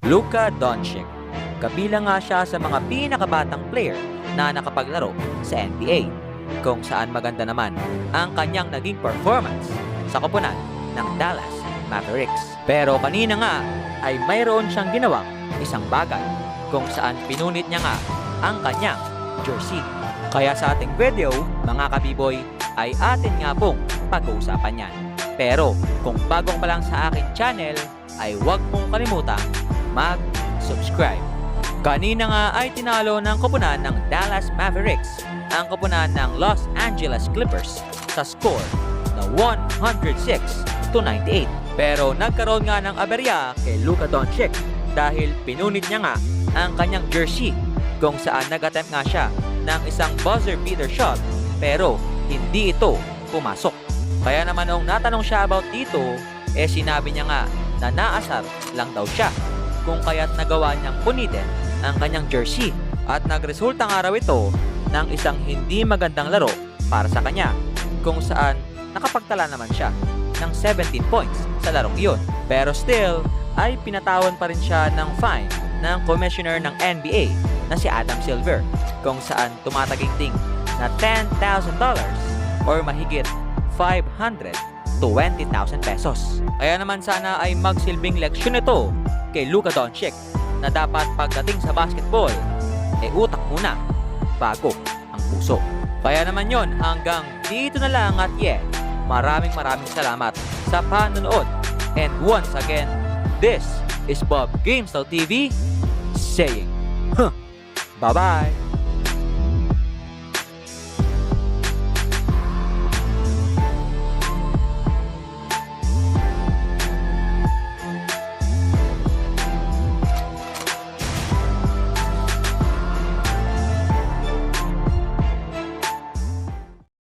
Luka Doncic. Kabilang nga siya sa mga pinakabatang player na nakapaglaro sa NBA, kung saan maganda naman ang kanyang naging performance sa koponan ng Dallas Mavericks. Pero kanina nga ay mayroon siyang ginawang isang bagay kung saan pinunit niya nga ang kanyang jersey. Kaya sa ating video, mga kabiboy, ay atin nga pong pag-uusapan yan. Pero kung bagong pa lang sa aking channel, ay huwag mong kalimutang mag-subscribe. Kanina nga ay tinalo ng koponan ng Dallas Mavericks ang koponan ng Los Angeles Clippers sa score na 106-98. Pero nagkaroon nga ng aberya kay Luka Doncic dahil pinunit niya nga ang kanyang jersey, kung saan nag-attempt nga siya ng isang buzzer beater shot pero hindi ito pumasok. Kaya naman nung natanong siya about dito, sinabi niya nga na naasar lang daw siya, kung kaya't nagawa niyang punitin ang kanyang jersey at nagresulta nga raw ito ng isang hindi magandang laro para sa kanya, kung saan nakapagtala naman siya ng 17 points sa larong iyon. Pero still ay pinatawan pa rin siya ng fine ng commissioner ng NBA na si Adam Silver, kung saan tumataginting na $10,000 or mahigit 520,000 pesos. Kaya naman sana ay magsilbing leksyon ito kay Luka Doncic na dapat pagdating sa basketball, utak muna bago ang puso. Kaya naman yon, hanggang dito na lang at maraming salamat sa panonood. And once again, this is Bob Gamestyle TV saying, bye-bye!